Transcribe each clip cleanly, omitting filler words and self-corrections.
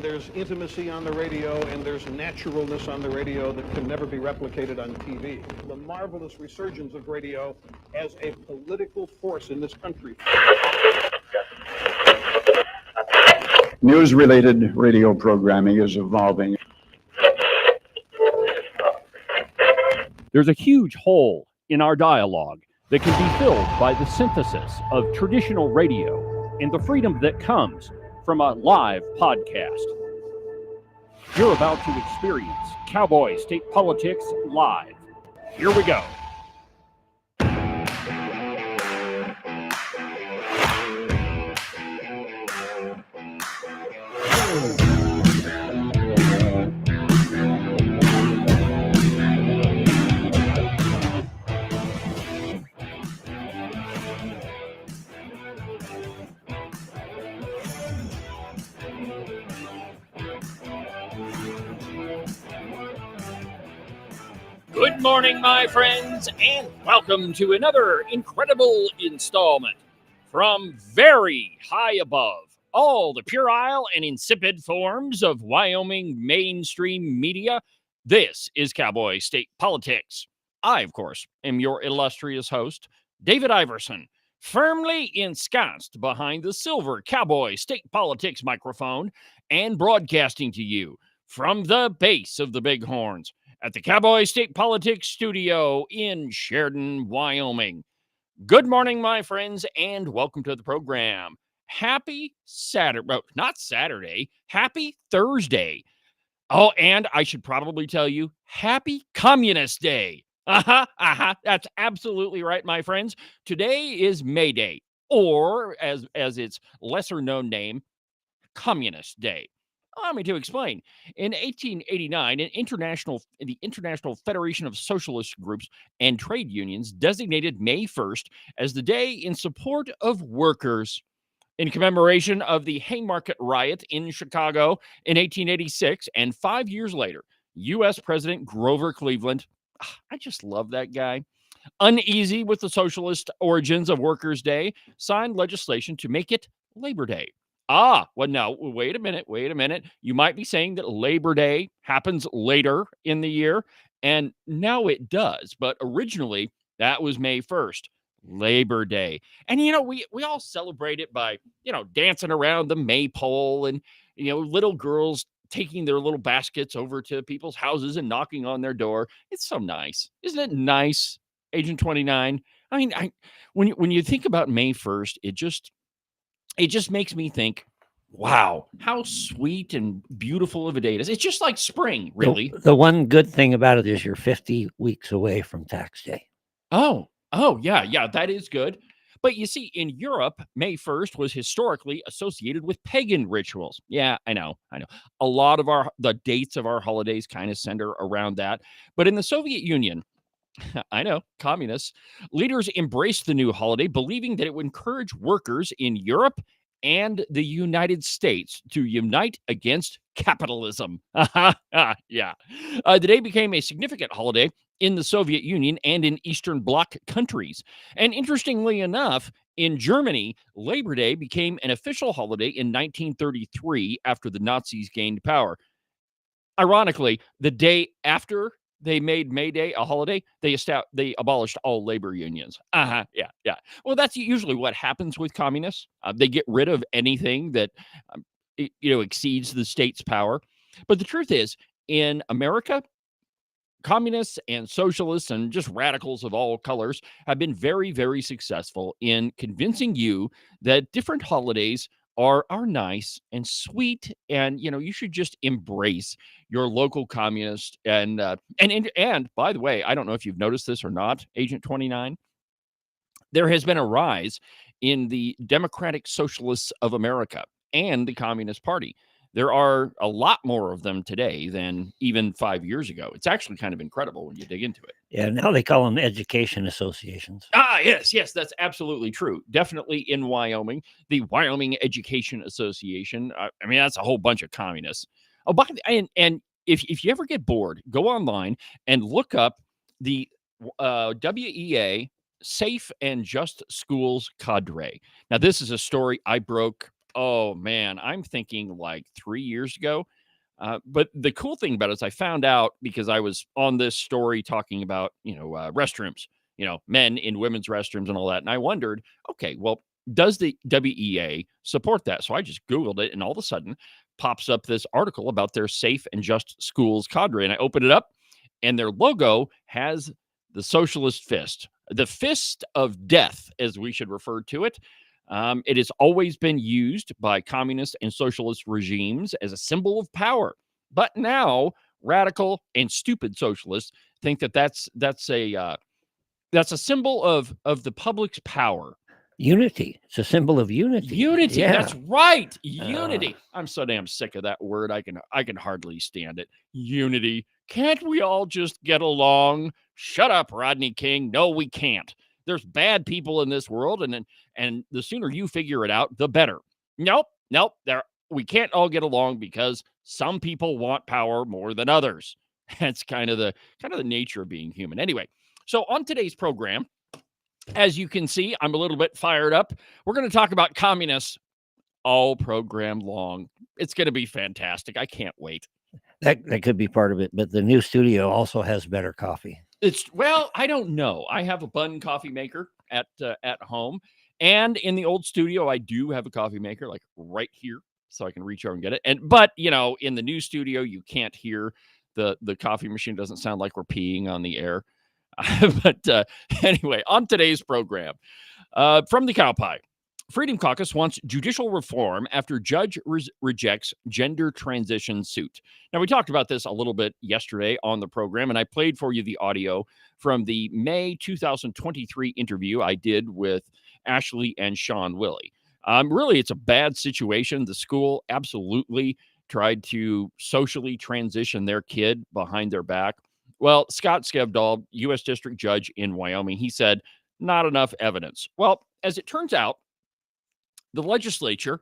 there's intimacy on the radio, and there's naturalness on the radio that can never be replicated on TV. The marvelous resurgence of radio as a political force in this country. News-related radio programming is evolving. There's a huge hole in our dialogue that can be filled by the synthesis of traditional radio and the freedom that comes from a live podcast. You're about to experience Cowboy State Politics live. Here we go. Good morning, my friends, and welcome to another incredible installment from very high above all the puerile and insipid forms of Wyoming mainstream media. This is Cowboy State Politics. I, of course, am your illustrious host, David Iverson, firmly ensconced behind the silver Cowboy State Politics microphone and broadcasting to you from the base of the Bighorns at the Cowboy State Politics studio in Sheridan, Wyoming. Good morning, my friends, and welcome to the program. Happy Saturday, well, not Saturday, happy Thursday. Oh, and I should probably tell you, happy Communist Day. That's absolutely right, my friends. Today is May Day, or as its lesser-known name, Communist Day. Allow me to explain. In 1889, the International Federation of Socialist Groups and Trade Unions designated May 1st as the day in support of workers. In commemoration of the Haymarket Riot in Chicago in 1886, and 5 years later, U.S. President Grover Cleveland, I just love that guy, uneasy with the socialist origins of Workers' Day, signed legislation to make it Labor Day. Well, no, wait a minute. You might be saying that Labor Day happens later in the year, and now it does. But originally, that was May 1st, Labor Day. And, we all celebrate it by, dancing around the maypole and, little girls taking their little baskets over to people's houses and knocking on their door. It's so nice. Isn't it nice, Agent 29? I mean, when you think about May 1st, it just makes me think, wow, how sweet and beautiful of a day it is. It's just like spring, really. The one good thing about it is you're 50 weeks away from tax day. Oh, yeah, that is good. But you see, in Europe, May 1st was historically associated with pagan rituals. Yeah, I know. A lot of the dates of our holidays kind of center around that. But in the Soviet Union, I know, communists, leaders embraced the new holiday, believing that it would encourage workers in Europe and the United States to unite against capitalism. Yeah. The day became a significant holiday in the Soviet Union and in Eastern Bloc countries. And interestingly enough, in Germany, Labor Day became an official holiday in 1933 after the Nazis gained power. Ironically, the day after they made May Day a holiday, they abolished all labor unions. Yeah. Well, that's usually what happens with communists. They get rid of anything that, exceeds the state's power. But the truth is, in America, communists and socialists and just radicals of all colors have been very, very successful in convincing you that different holidays are nice and sweet, and you should just embrace your local communist. And by the way, I don't know if you've noticed this or not, Agent 29. There has been a rise in the Democratic Socialists of America and the Communist Party. There are a lot more of them today than even 5 years ago. It's actually kind of incredible when you dig into it. Yeah, now they call them education associations. Yes, that's absolutely true. Definitely in Wyoming, the Wyoming Education Association. That's a whole bunch of communists. Oh, and if you ever get bored, go online and look up the WEA Safe and Just Schools Cadre. Now, this is a story I broke Oh man, I'm thinking like 3 years ago. But the cool thing about it is I found out because I was on this story talking about, restrooms, men in women's restrooms and all that. And I wondered, okay, well, does the WEA support that? So I just Googled it and all of a sudden pops up this article about their Safe and Just Schools cadre. And I open it up and their logo has the socialist fist, the fist of death, as we should refer to it. It has always been used by communist and socialist regimes as a symbol of power. But now, radical and stupid socialists think that that's a symbol of the public's power. Unity. It's a symbol of unity. Unity. Yeah. That's right. Unity. I'm so damn sick of that word. I can hardly stand it. Unity. Can't we all just get along? Shut up, Rodney King. No, we can't. There's bad people in this world, and the sooner you figure it out, the better. Nope. We can't all get along because some people want power more than others. That's kind of the nature of being human. Anyway, so on today's program, as you can see, I'm a little bit fired up. We're going to talk about communists all program long. It's going to be fantastic. I can't wait. That could be part of it, but the new studio also has better coffee. I don't know. I have a bun coffee maker at home, and in the old studio, I do have a coffee maker like right here, so I can reach over and get it. But in the new studio, you can't hear the coffee machine. Doesn't sound like we're peeing on the air. But anyway, on today's program, from the Cowboy, Freedom Caucus wants judicial reform after judge rejects gender transition suit. Now, we talked about this a little bit yesterday on the program, and I played for you the audio from the May 2023 interview I did with Ashley and Sean Willey. Really, it's a bad situation. The school absolutely tried to socially transition their kid behind their back. Well, Scott Skevdahl, U.S. District Judge in Wyoming, he said, not enough evidence. Well, as it turns out, the legislature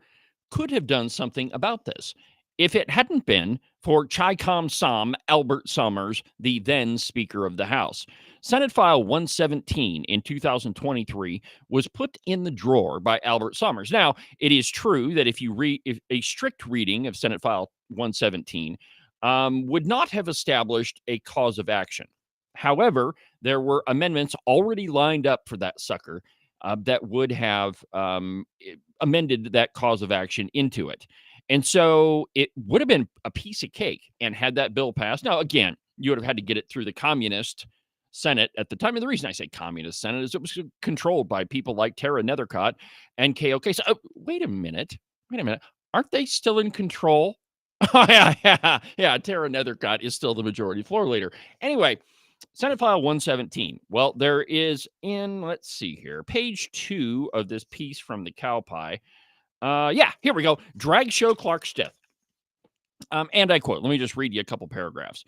could have done something about this if it hadn't been for Chi-Com Som Albert Summers, the then Speaker of the House. Senate File 117 in 2023 was put in the drawer by Albert Summers. Now, it is true that if a strict reading of Senate File 117 would not have established a cause of action. However, there were amendments already lined up for that sucker that would have amended that cause of action into it. And so it would have been a piece of cake and had that bill passed. Now, again, you would have had to get it through the communist Senate at the time. And the reason I say communist Senate is it was controlled by people like Tara Nethercott and KOK. So wait a minute. Aren't they still in control? Oh, yeah. Tara Nethercott is still the majority floor leader. Anyway, Senate File 117. Well, there is let's see here, page 2 of this piece from the Cowboy. Here we go. Drag show Clark Stith. And I quote, let me just read you a couple paragraphs.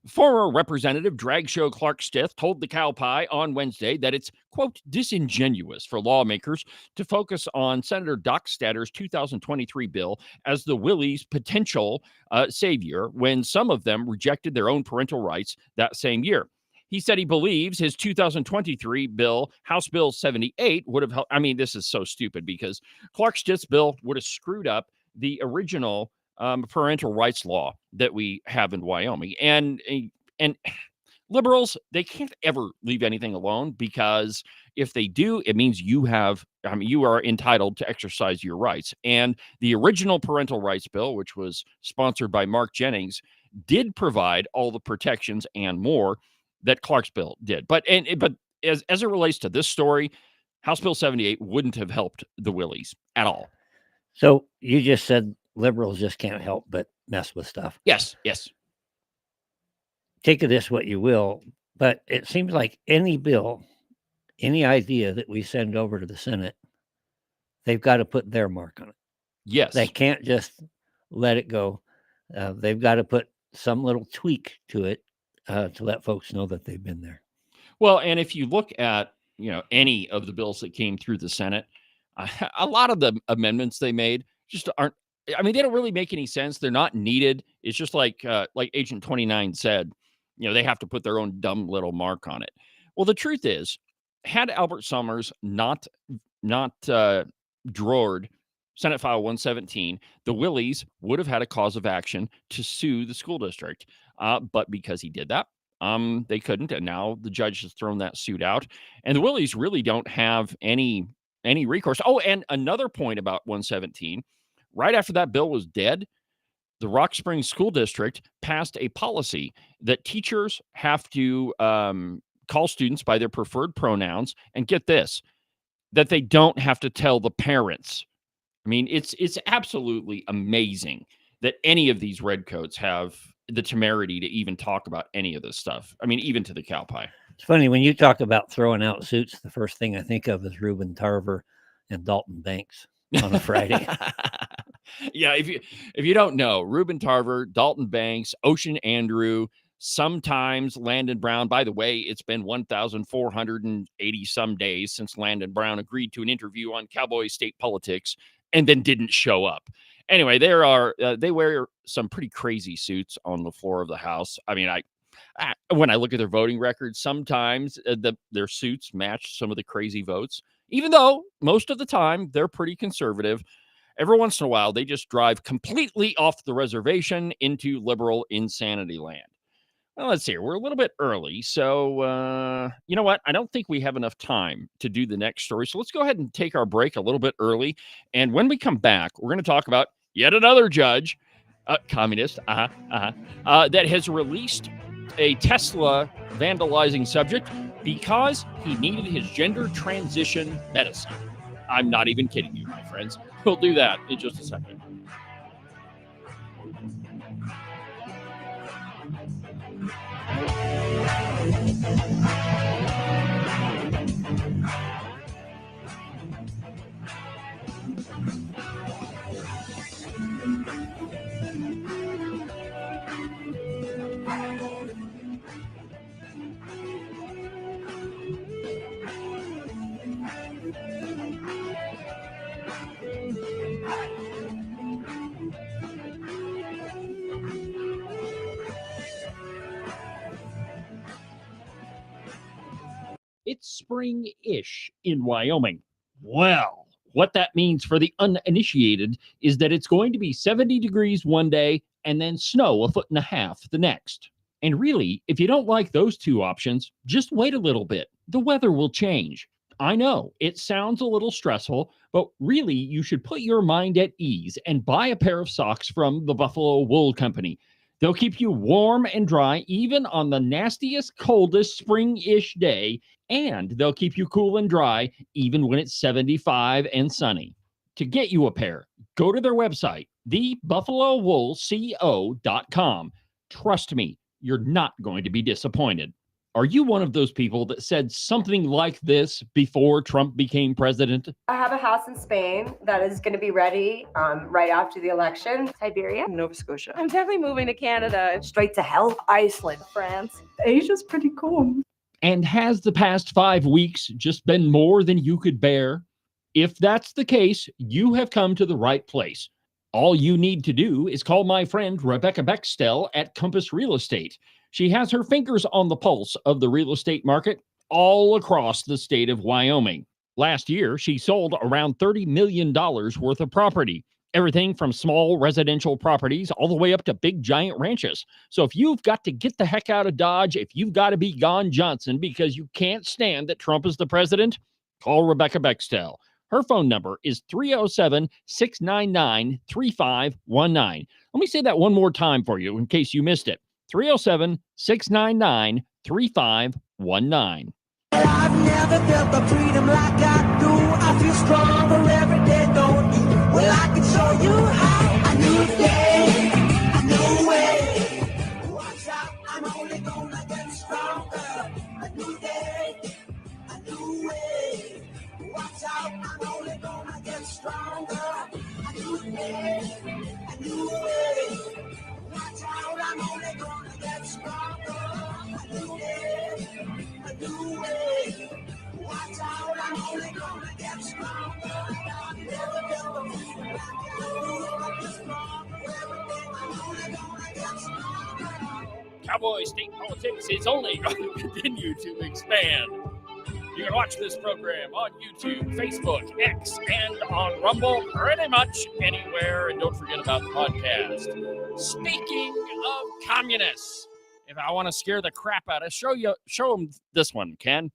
Former Representative Drag Show Clark Stith told the Cowboy on Wednesday that it's, quote, disingenuous for lawmakers to focus on Senator Doc Statter's 2023 bill as the Willys' potential savior when some of them rejected their own parental rights that same year. He said he believes his 2023 bill, House Bill 78, would have helped. I mean, this is so stupid because Clark Stith's bill would have screwed up the original parental rights law that we have in Wyoming. And liberals, they can't ever leave anything alone because if they do, it means you are entitled to exercise your rights. And the original parental rights bill, which was sponsored by Mark Jennings, did provide all the protections and more that Clark's bill did. But as it relates to this story, House Bill 78 wouldn't have helped the Willys at all. So you just said liberals just can't help but mess with stuff. Yes. Take of this what you will, but it seems like any bill, any idea that we send over to the Senate, they've got to put their mark on it. Yes. They can't just let it go. They've got to put some little tweak to it to let folks know that they've been there. Well, and if you look at, any of the bills that came through the Senate, a lot of the amendments they made just aren't, they don't really make any sense. They're not needed. It's just like Agent 29 said, they have to put their own dumb little mark on it. Well, the truth is, had Albert Summers not drawered Senate File 117, the Willies would have had a cause of action to sue the school district. But because he did that, they couldn't. And now the judge has thrown that suit out. And the Willies really don't have any recourse. Oh, and another point about 117, right after that bill was dead, the Rock Springs School District passed a policy that teachers have to call students by their preferred pronouns. And get this, that they don't have to tell the parents. I mean, it's absolutely amazing that any of these redcoats have the temerity to even talk about any of this stuff. I mean, even to the cow pie. It's funny when you talk about throwing out suits. The first thing I think of is Reuben Tarver and Dalton Banks on a Friday. Yeah, if you don't know, Reuben Tarver, Dalton Banks, Ocean Andrew, sometimes Landon Brown. By the way, it's been 1,480 some days since Landon Brown agreed to an interview on Cowboy state politics and then didn't show up. Anyway, they wear some pretty crazy suits on the floor of the House. I mean, when I look at their voting records, sometimes their suits match some of the crazy votes, even though most of the time they're pretty conservative. Every once in a while, they just drive completely off the reservation into liberal insanity land. Well, let's see here. We're a little bit early, so you know what? I don't think we have enough time to do the next story. So let's go ahead and take our break a little bit early. And when we come back, we're going to talk about yet another judge, communist, that has released a Tesla vandalizing subject because he needed his gender transition medicine. I'm not even kidding you, my friends. We'll do that in just a second. It's spring-ish in Wyoming. Well, what that means for the uninitiated is that it's going to be 70 degrees one day and then snow 1.5 feet the next. And really, if you don't like those two options, just wait a little bit. The weather will change. I know, it sounds a little stressful, but really you should put your mind at ease and buy a pair of socks from the Buffalo Wool Company. They'll keep you warm and dry even on the nastiest, coldest spring-ish day, and they'll keep you cool and dry even when it's 75 and sunny. To get you a pair, go to their website, thebuffalowoolco.com. Trust me, you're not going to be disappointed. Are you one of those people that said something like this before Trump became president? I have a house in Spain that is going to be ready right after the election. Siberia, Nova Scotia. I'm definitely moving to Canada. Straight to hell. Iceland, France. Asia's pretty cool. And has the past 5 weeks just been more than you could bear? If that's the case, you have come to the right place. All you need to do is call my friend Rebecca Bextel at Compass Real Estate. She has her fingers on the pulse of the real estate market all across the state of Wyoming. Last year, she sold around $30 million worth of property. Everything from small residential properties all the way up to big giant ranches. So if you've got to get the heck out of Dodge, if you've got to be gone Johnson because you can't stand that Trump is the president, call Rebecca Bextel. Her phone number is 307-699-3519. Let me say that one more time for you in case you missed it. 307-699-3519. I've never felt the freedom like I do. I feel stronger every day, don't you? Well, I can show you how. A new day, a new way. Watch out, I'm only gonna get stronger. A new day, a new way. Watch out, I'm only gonna get stronger. A new day, a new way. Watch out, I'm only gonna get stronger. A new day, a new way. Watch out, I'm only gonna get stronger. I've never felt the freedom like I do. I feel stronger every day. I'm only gonna get stronger. Cowboy state politics is only going to continue to expand. You can watch this program on YouTube, Facebook, X, and on Rumble, pretty much anywhere. And don't forget about the podcast. Speaking of communists, if I want to scare the crap out of, show them this one, Ken.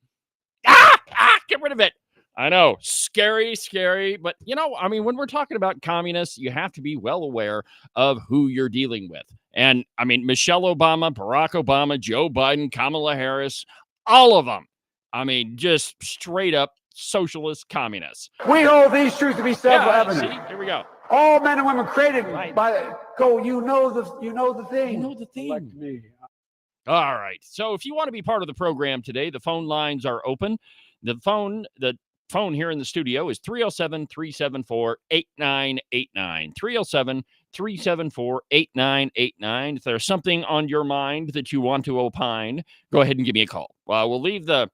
Get rid of it. I know, scary, but when we're talking about communists, you have to be well aware of who you're dealing with. And Michelle Obama, Barack Obama, Joe Biden, Kamala Harris, all of them. Just straight up socialist communists. We hold these truths to be self-evident. See, here we go. All men and women created Right. by you know the thing. You know the thing. Like me. All right. So if you want to be part of the program today, the phone lines are open. The phone here in the studio is 307-374-8989. 307-374-8989. If there's something on your mind that you want to opine, go ahead and give me a call. We'll leave the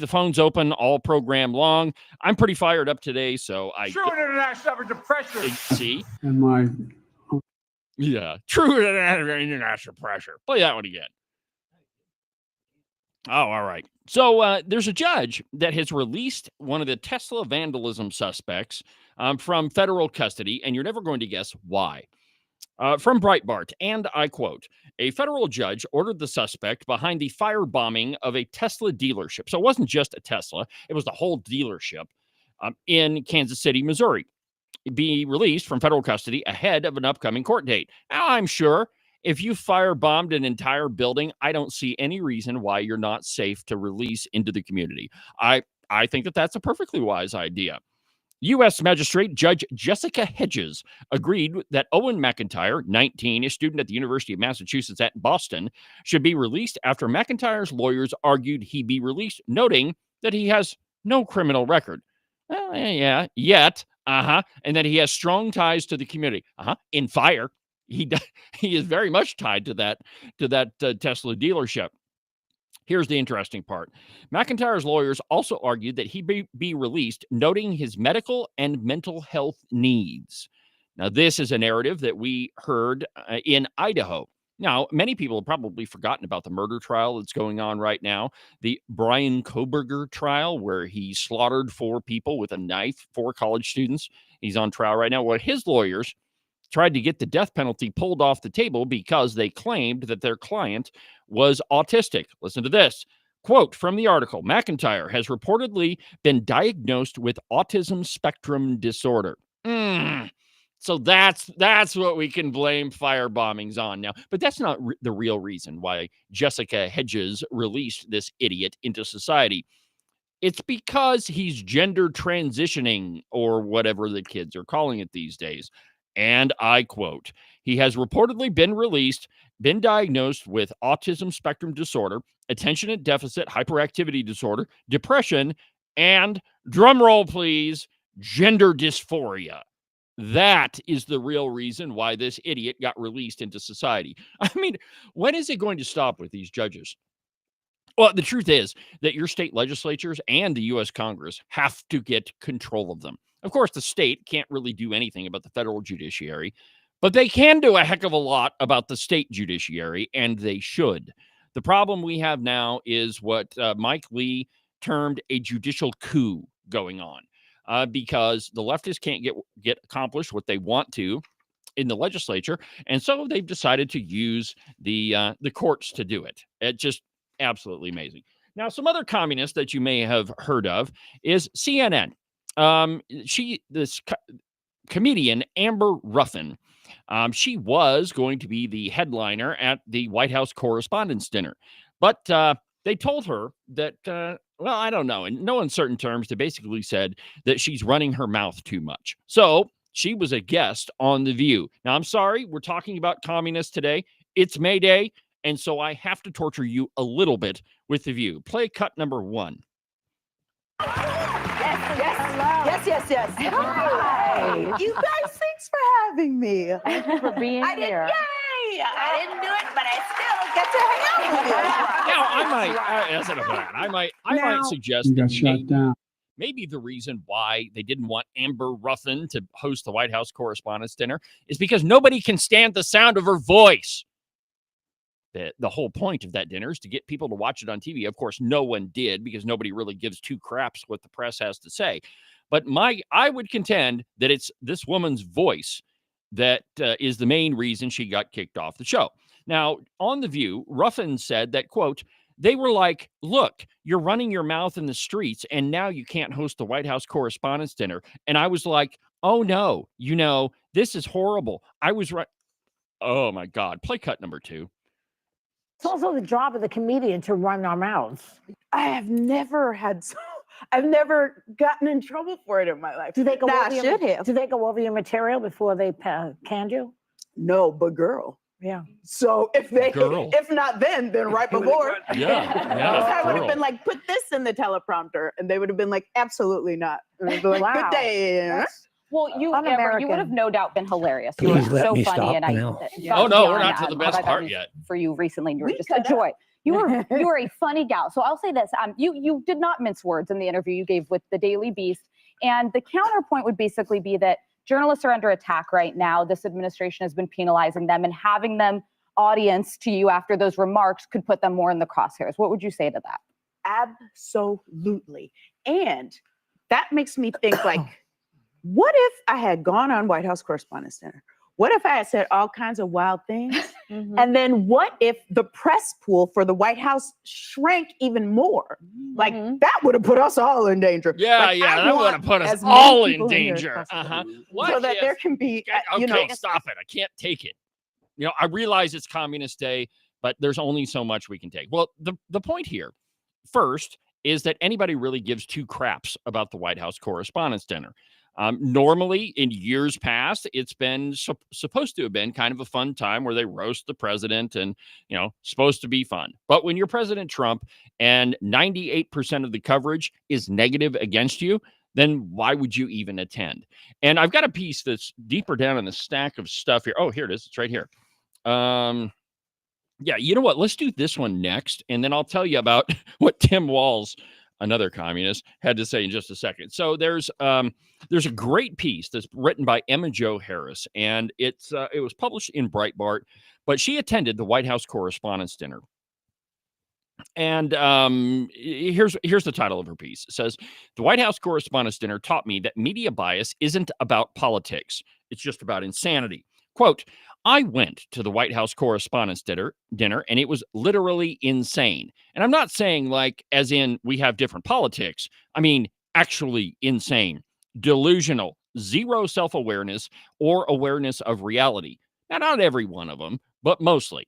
phones open all program long. I'm pretty fired up today, so True international average of pressure. see. And my Yeah, true international pressure. Play that one again. Oh, all right. So there's a judge that has released one of the Tesla vandalism suspects from federal custody, and you're never going to guess why. From Breitbart, and I quote, a federal judge ordered the suspect behind the firebombing of a Tesla dealership. So it wasn't just a Tesla, it was the whole dealership in Kansas City, Missouri. Be released from federal custody ahead of an upcoming court date. Now, I'm sure if you firebombed an entire building, I don't see any reason why you're not safe to release into the community. I think that that's a perfectly wise idea. U.S. Magistrate Judge Jessica Hedges agreed that Owen McIntyre, 19, a student at the University of Massachusetts at Boston, should be released after McIntyre's lawyers argued he be released, noting that he has no criminal record. Yet. And that he has strong ties to the community. In fire. He is very much tied to that Tesla dealership. Here's the interesting part. McIntyre's lawyers also argued that he be released, noting his medical and mental health needs. Now, this is a narrative that we heard in Idaho. Now, many people have probably forgotten about the murder trial that's going on right now, the Brian Koberger trial, where he slaughtered 4 people with a knife, 4 college students. He's on trial right now. Well, his lawyers tried to get the death penalty pulled off the table because they claimed that their client was autistic. Listen to this. Quote from the article, McIntyre has reportedly been diagnosed with autism spectrum disorder. So that's what we can blame firebombings on now. But that's not the real reason why Jessica Hedges released this idiot into society. It's because he's gender transitioning, or whatever the kids are calling it these days. And I quote, he has reportedly been diagnosed with autism spectrum disorder, attention deficit hyperactivity disorder, depression, and, drumroll please, gender dysphoria. That is the real reason why this idiot got released into society. When is it going to stop with these judges? Well, the truth is that your state legislatures and the U.S. Congress have to get control of them. Of course, the state can't really do anything about the federal judiciary, but they can do a heck of a lot about the state judiciary, and they should. The problem we have now is what Mike Lee termed a judicial coup going on. Because the leftists can't get accomplished what they want to in the legislature, and so they've decided to use the courts to do it. It's just absolutely amazing. Now, some other communists that you may have heard of is CNN. Comedian Amber Ruffin. She was going to be the headliner at the White House Correspondents' Dinner, but they told her that, I don't know, in no uncertain terms, they basically said that she's running her mouth too much. So she was a guest on The View. Now, I'm sorry, we're talking about communists today. It's May Day, and so I have to torture you a little bit with The View. Play cut number 1. Yes. Hi. You guys, thanks for having me. Thank you for being here. Yay! I didn't do it, but I still get to hang out with you. Now, I might suggest You got that shut down. maybe the reason why they didn't want Amber Ruffin to host the White House Correspondents' Dinner is because nobody can stand the sound of her voice. The whole point of that dinner is to get people to watch it on TV. Of course, no one did because nobody really gives two craps what the press has to say. But I would contend that it's this woman's voice that is the main reason she got kicked off the show. Now, on The View, Ruffin said that, quote, they were like, look, you're running your mouth in the streets, and now you can't host the White House Correspondents' Dinner. And I was like, oh, no, this is horrible. I was right. Oh, my God. Play cut number 2. It's also the job of the comedian to run our mouths. I've never gotten in trouble for it in my life. Do they go Nah, over I should have. Do they go over your material before they canned you? No, but girl. Yeah. So if not then right before. Yeah. I would have been like, put this in the teleprompter, and they would have been like, absolutely not. And I'd be like, Wow. good day. Well, you would have no doubt been hilarious. You Please were let so me funny, stop and I. now. Oh no, we're not to the best part yet. For you recently, and you were We just cut a joy. You were a funny gal. So I'll say this: you did not mince words in the interview you gave with the Daily Beast, and the counterpoint would basically be that journalists are under attack right now. This administration has been penalizing them, and having them audience to you after those remarks could put them more in the crosshairs. What would you say to that? Absolutely. And that makes me think like, what if I had gone on White House Correspondents' Dinner? What if I had said all kinds of wild things? And then what if the press pool for the White House shrank even more? Like that would have put us all in danger. Yeah, Like, yeah, I that would want have put us as many all in people here as danger. possible. What So that if- there can be, Okay, stop it. I can't take it. I realize it's Communist Day, but there's only so much we can take. Well, the point here, first, is that anybody really gives two craps about the White House Correspondents' Dinner. Normally, in years past, it's been supposed to have been kind of a fun time where they roast the president and, supposed to be fun. But when you're President Trump and 98% of the coverage is negative against you, then why would you even attend? And I've got a piece that's deeper down in the stack of stuff here. Oh, here it is. It's right here. Yeah, you know what? Let's do this one next, and then I'll tell you about what Tim Walz, another communist, had to say in just a second. So there's a great piece that's written by Emma Jo Harris, and it was published in Breitbart, but she attended the White House Correspondents' Dinner. And here's the title of her piece. It says, "The White House Correspondents' Dinner taught me that media bias isn't about politics. It's just about insanity. Quote, I went to the White House Correspondents' Dinner, and it was literally insane. And I'm not saying like as in we have different politics. I mean, actually insane, delusional, zero self-awareness or awareness of reality. Now, not every one of them, but mostly.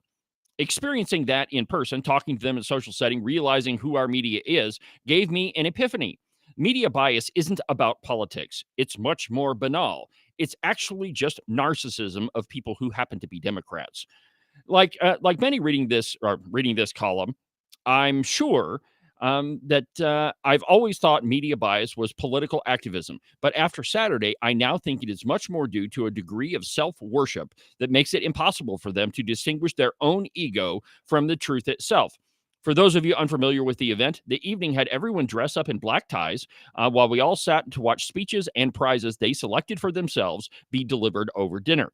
Experiencing that in person, talking to them in a social setting, realizing who our media is, gave me an epiphany. Media bias isn't about politics. It's much more banal. It's actually just narcissism of people who happen to be Democrats. Like many reading this column, I'm sure that I've always thought media bias was political activism. But after Saturday, I now think it is much more due to a degree of self-worship that makes it impossible for them to distinguish their own ego from the truth itself. For those of you unfamiliar with the event, the evening had everyone dress up in black ties while we all sat to watch speeches and prizes they selected for themselves be delivered over dinner.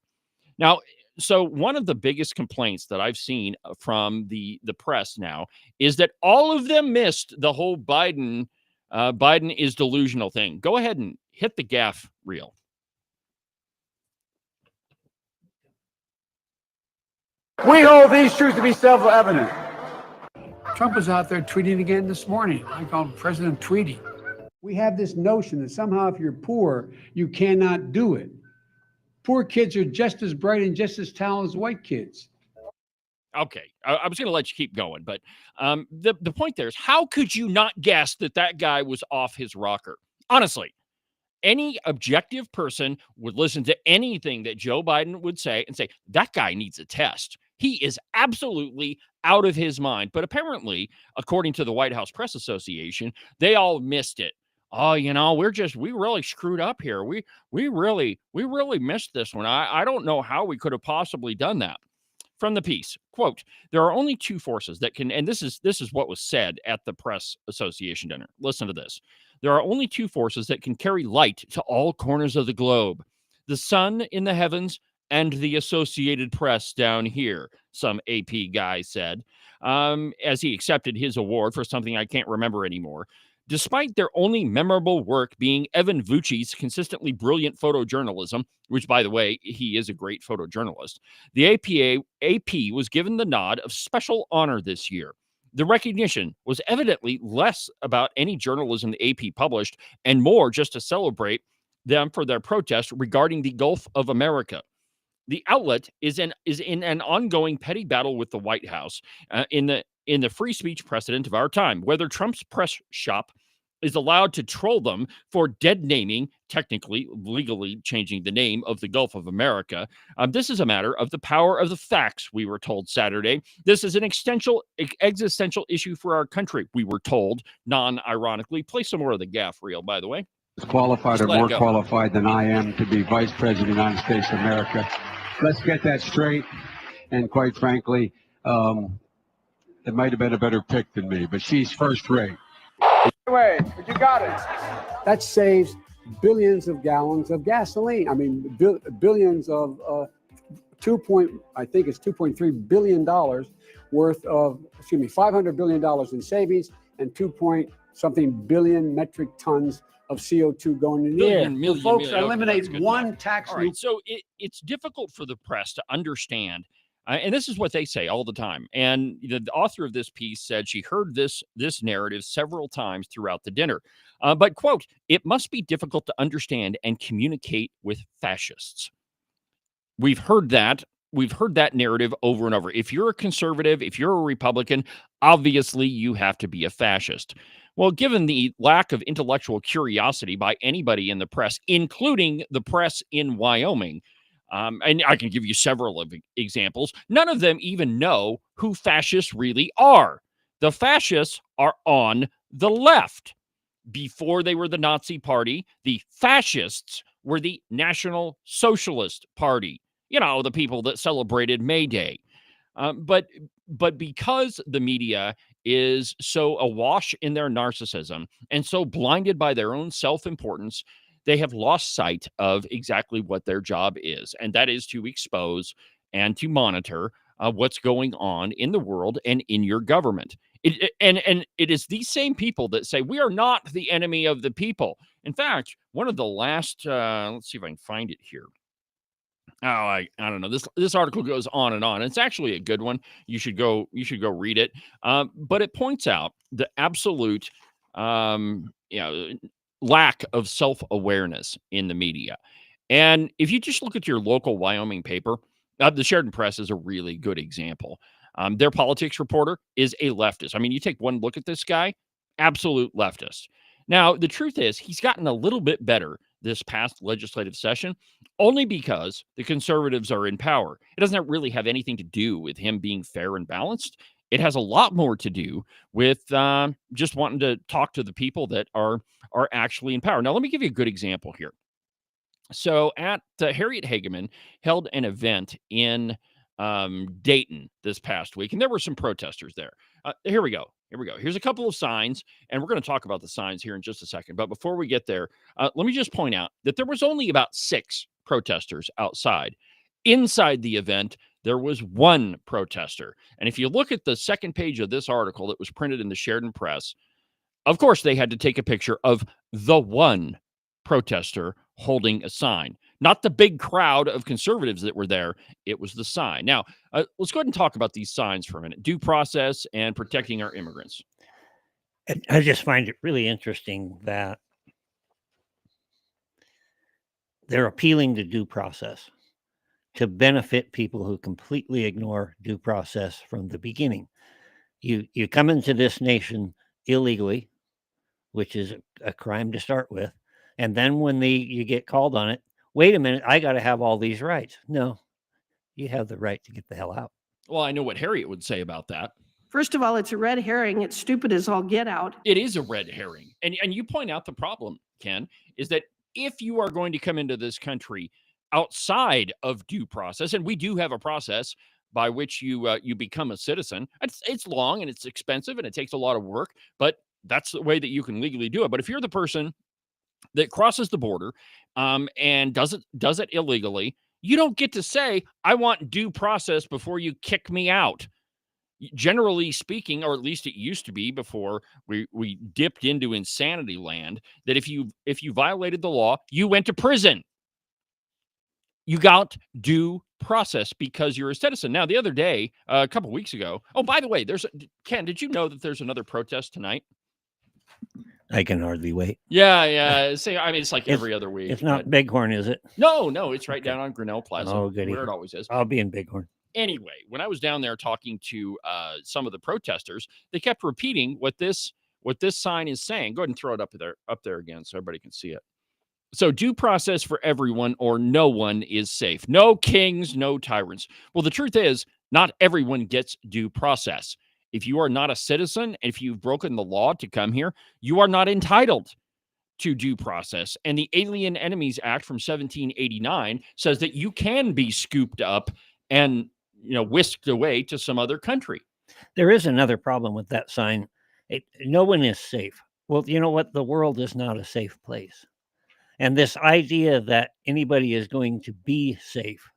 Now, so one of the biggest complaints that I've seen from the press now is that all of them missed the whole Biden is delusional thing. Go ahead and hit the gaff reel. We hold these truths to be self-evident. Trump was out there tweeting again this morning. I call him President Tweety. We have this notion that somehow if you're poor, you cannot do it. Poor kids are just as bright and just as talented as white kids. Okay, I was going to let you keep going, but the point there is, how could you not guess that guy was off his rocker? Honestly, any objective person would listen to anything that Joe Biden would say and say, that guy needs a test. He is absolutely out of his mind. But apparently, according to the White House Press Association, they all missed it. Oh, we really screwed up here. We really missed this one. I don't know how we could have possibly done that. From the piece, quote, there are only two forces that can, and this is what was said at the Press Association dinner. Listen to this. There are only two forces that can carry light to all corners of the globe. The sun in the heavens and the Associated Press down here, some AP guy said, as he accepted his award for something I can't remember anymore. Despite their only memorable work being Evan Vucci's consistently brilliant photojournalism, which, by the way, he is a great photojournalist, the AP was given the nod of special honor this year. The recognition was evidently less about any journalism the AP published and more just to celebrate them for their protest regarding the Gulf of America. The outlet is in an ongoing petty battle with the White House in the free speech precedent of our time, whether Trump's press shop is allowed to troll them for dead naming, technically, legally changing the name of the Gulf of America. This is a matter of the power of the facts, we were told Saturday. This is an existential issue for our country, we were told, non-ironically. Play some more of the gaff reel, by the way. Qualified Just or let it more go. qualified than I am to be Vice President of the United States of America. Let's get that straight. And quite frankly, it might have been a better pick than me, but she's first rate. Way, but you got it. That saves billions of gallons of gasoline. I mean, billions of I think it's $2.3 billion worth of, $500 billion in savings and 2-point-something billion metric tons of CO2 going in the air. Folks, eliminate one tax. All right, so it's difficult for the press to understand, and this is what they say all the time. And the author of this piece said she heard this narrative several times throughout the dinner. But, quote, it must be difficult to understand and communicate with fascists. We've heard that. We've heard that narrative over and over. If you're a conservative, if you're a Republican, obviously you have to be a fascist. Well, given the lack of intellectual curiosity by anybody in the press, including the press in Wyoming, and I can give you several of examples, none of them even know who fascists really are. The fascists are on the left. Before they were the Nazi Party, the fascists were the National Socialist Party. You know, the people that celebrated May Day. But because the media is so awash in their narcissism and so blinded by their own self-importance, they have lost sight of exactly what their job is, and that is to expose and to monitor what's going on in the world and in your government. And it is these same people that say we are not the enemy of the people. In fact, one of the last, let's see if I can find it here. Oh, I don't know. This article goes on and on. It's actually a good one. You should go read it. But it points out the absolute lack of self-awareness in the media. And if you just look at your local Wyoming paper, the Sheridan Press is a really good example. Their politics reporter is a leftist. I mean, you take one look at this guy, absolute leftist. Now, the truth is he's gotten a little bit better this past legislative session, only because the conservatives are in power. It doesn't really have anything to do with him being fair and balanced. It has a lot more to do with just wanting to talk to the people that are actually in power. Now, let me give you a good example here. So Harriet Hageman held an event in Dayton this past week, and there were some protesters there. Here we go. Here's a couple of signs, and we're going to talk about the signs here in just a second. But before we get there, let me just point out that there was only about 6 protesters outside. Inside the event, there was 1 protester. And if you look at the second page of this article that was printed in the Sheridan Press, of course, they had to take a picture of the one protester holding a sign, not the big crowd of conservatives that were there. It was the sign. Now, let's go ahead and talk about these signs for a minute. Due process and protecting our immigrants. I just find it really interesting that they're appealing to due process to benefit people who completely ignore due process from the beginning. You come into this nation illegally, which is a crime to start with. And then when you get called on it, wait a minute, I got to have all these rights. No, you have the right to get the hell out. Well, I know what Harriet would say about that. First of all, it's a red herring. It's stupid as all get out. It is a red herring. And you point out the problem, Ken, is that if you are going to come into this country outside of due process, and we do have a process by which you become a citizen, it's long and it's expensive and it takes a lot of work, but that's the way that you can legally do it. But if you're the person that crosses the border and does it illegally, You don't get to say, I want due process before you kick me out. Generally speaking, or at least it used to be before we dipped into insanity land, that if you violated the law, you went to prison. You got due process because you're a citizen. Now, the other day, a couple weeks ago, oh, by the way, Ken, did you know that there's another protest tonight? I can hardly wait. Yeah. It's like every other week. It's not Bighorn, is it? No, it's right down on Grinnell Plaza, Oh, goody. where it always is. I'll be in Bighorn. Anyway, when I was down there talking to some of the protesters, they kept repeating what this sign is saying. Go ahead and throw it up there again so everybody can see it. So due process for everyone or no one is safe. No kings, no tyrants. Well, the truth is not everyone gets due process. If you are not a citizen, if you've broken the law to come here, you are not entitled to due process. And the Alien Enemies Act from 1789 says that you can be scooped up and whisked away to some other country. There is another problem with that sign. No one is safe. Well, you know what? The world is not a safe place. And this idea that anybody is going to be safe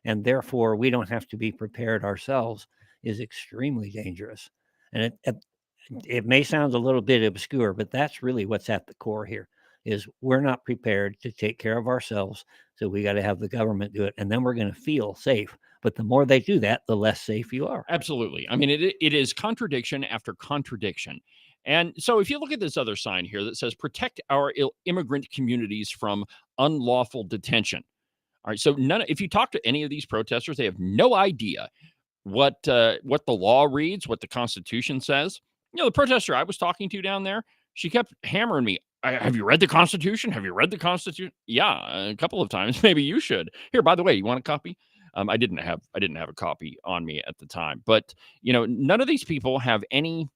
and therefore we don't have to be prepared ourselves is extremely dangerous. And it may sound a little bit obscure, but that's really what's at the core here is we're not prepared to take care of ourselves. So we got to have the government do it. And then we're going to feel safe. But the more they do that, the less safe you are. Absolutely. I mean, it is contradiction after contradiction. And so if you look at this other sign here that says protect our immigrant communities from unlawful detention. All right. So if you talk to any of these protesters, they have no idea what the law reads, what the Constitution says. The protester I was talking to down there, she kept hammering me. Have you read the Constitution? Have you read the Constitution? Yeah, a couple of times. Maybe you should. Here, by the way, you want a copy? I didn't have a copy on me at the time, but none of these people have any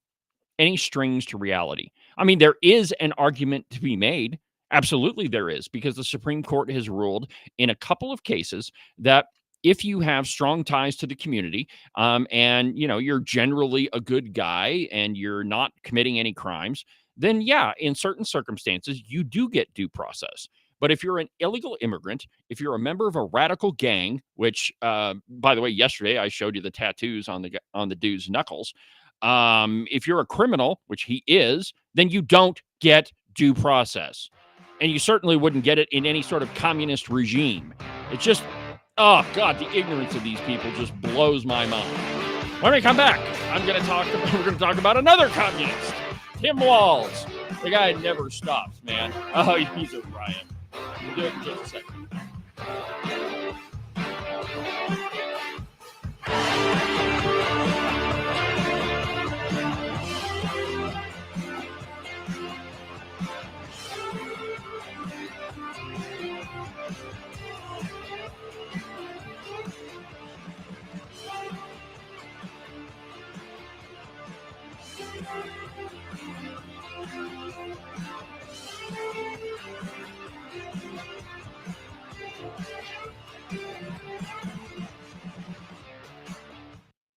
strings to reality. I mean, there is an argument to be made. Absolutely, there is, because the Supreme Court has ruled in a couple of cases that if you have strong ties to the community, and you're generally a good guy and you're not committing any crimes, then yeah, in certain circumstances, you do get due process. But if you're an illegal immigrant, if you're a member of a radical gang, which, by the way, yesterday I showed you the tattoos on the dude's knuckles. If you're a criminal, which he is, then you don't get due process. And you certainly wouldn't get it in any sort of communist regime. It's just, oh God, the ignorance of these people just blows my mind. When we come back, we're going to talk about another communist, Tim Walz. The guy never stops, man. Oh, he's a riot. We'll do it in just a second.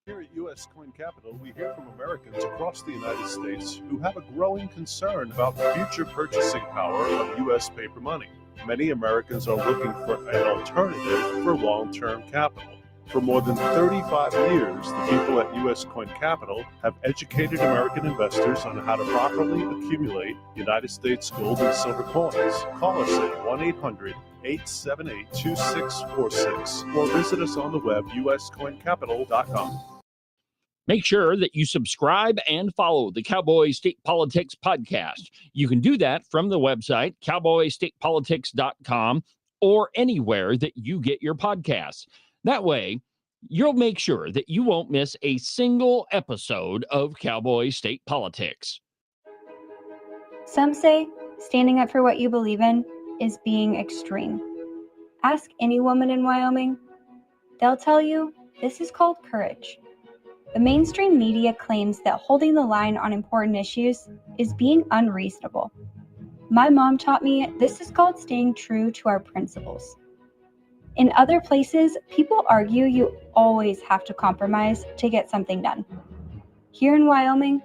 Here at U.S. Coin Capital, we hear from Americans across the United States who have a growing concern about the future purchasing power of U.S. paper money. Many Americans are looking for an alternative for long-term capital. For more than 35 years, the people at U.S. Coin Capital have educated American investors on how to properly accumulate United States gold and silver coins. Call us at 1-800-878-2646 or visit us on the web, uscoincapital.com. Make sure that you subscribe and follow the Cowboy State Politics podcast. You can do that from the website, cowboystatepolitics.com, or anywhere that you get your podcasts. That way, you'll make sure that you won't miss a single episode of Cowboy State Politics. Some say standing up for what you believe in is being extreme. Ask any woman in Wyoming. They'll tell you this is called courage. The mainstream media claims that holding the line on important issues is being unreasonable. My mom taught me this is called staying true to our principles. In other places, people argue you always have to compromise to get something done. Here in Wyoming,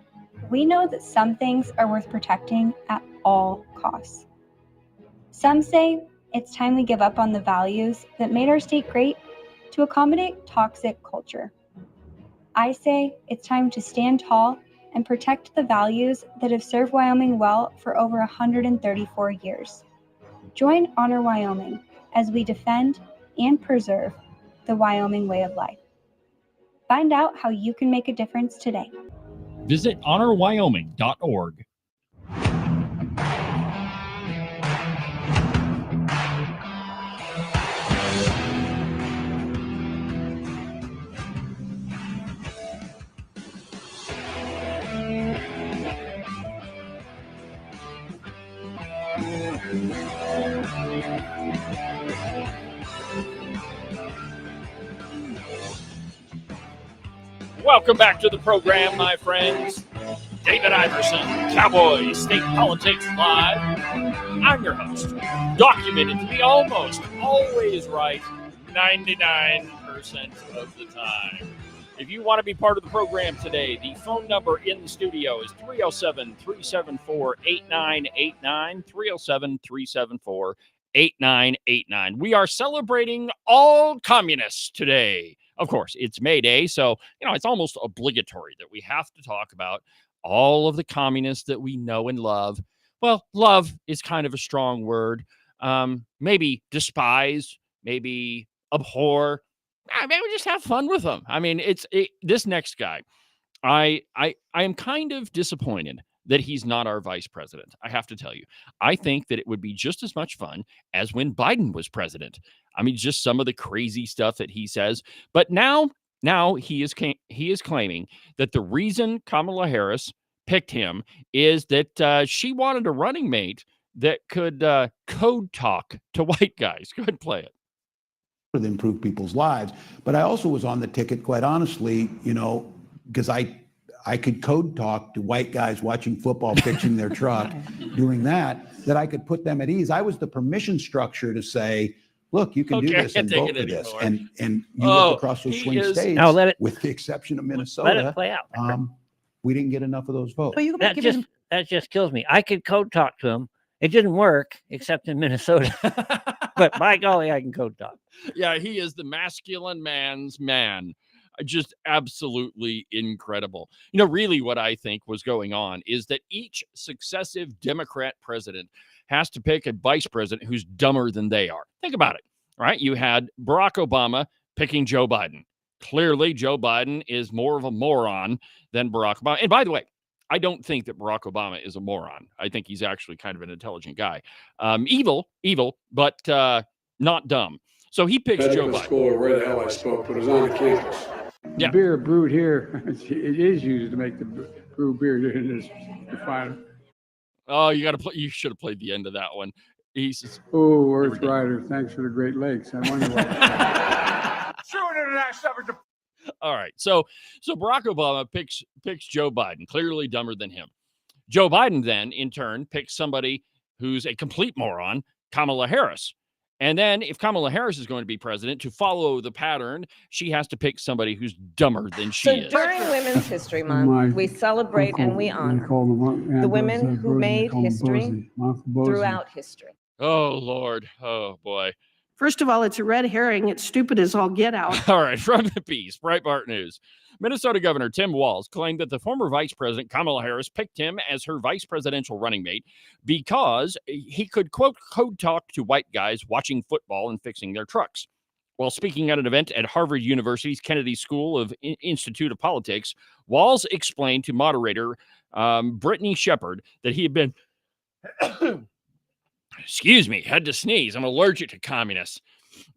we know that some things are worth protecting at all costs. Some say it's time we give up on the values that made our state great to accommodate toxic culture. I say it's time to stand tall and protect the values that have served Wyoming well for over 134 years. Join Honor Wyoming as we defend and preserve the Wyoming way of life. Find out how you can make a difference today. Visit honorwyoming.org. Welcome back to the program, my friends. David Iverson, Cowboy, State Politics Live. I'm your host, documented to be almost always right 99% of the time. If you want to be part of the program today, the phone number in the studio is 307-374-8989, 307-374-8989. We are celebrating all communists today. Of course, it's May Day, so it's almost obligatory that we have to talk about all of the communists that we know and love. Well, love is kind of a strong word. Maybe despise, maybe abhor. Maybe just have fun with them. I mean, this next guy. I am kind of disappointed that he's not our vice president. I have to tell you, I think that it would be just as much fun as when Biden was president. I mean, just some of the crazy stuff that he says. But now he is claiming that the reason Kamala Harris picked him is that she wanted a running mate that could code talk to white guys. Go ahead and play it. To improve people's lives. But I also was on the ticket, quite honestly, because I could code talk to white guys watching football, fixing their truck, doing that I could put them at ease. I was the permission structure to say, look, you can do this and vote for this. And you look across those swing states, with the exception of Minnesota, let it play out. We didn't get enough of those votes. That just kills me. I could code talk to him. It didn't work, except in Minnesota. But by golly, I can code talk. Yeah, he is the masculine man's man. Just absolutely incredible. Really what I think was going on is that each successive Democrat president has to pick a vice president who's dumber than they are. Think about it, right? You had Barack Obama picking Joe Biden. Clearly, Joe Biden is more of a moron than Barack Obama. And by the way, I don't think that Barack Obama is a moron. I think he's actually kind of an intelligent guy. Evil, but not dumb. So he picks Joe Biden. School or where the hell I spoke, but it was on the campus. Yeah. Beer brewed here, it is used to make the brew beer in this refiner. Oh, you should have played the end of that one. He says, "Oh, Earth Rider, thanks for the Great Lakes." I wonder why. All right, so Barack Obama picks Joe Biden, clearly dumber than him. Joe Biden then, in turn, picks somebody who's a complete moron, Kamala Harris. And then if Kamala Harris is going to be president, to follow the pattern, she has to pick somebody who's dumber than she is. During Women's History Month, we celebrate and we honor the women who made history throughout history. Oh, Lord. Oh, boy. First of all, it's a red herring. It's stupid as all get out. All right, from the piece, Breitbart News. Minnesota Governor Tim Walz claimed that the former Vice President Kamala Harris picked him as her vice presidential running mate because he could, quote, code talk to white guys watching football and fixing their trucks. While speaking at an event at Harvard University's Kennedy School of Institute of Politics, Walz explained to moderator Brittany Shepard that he had been, excuse me, had to sneeze. I'm allergic to communists.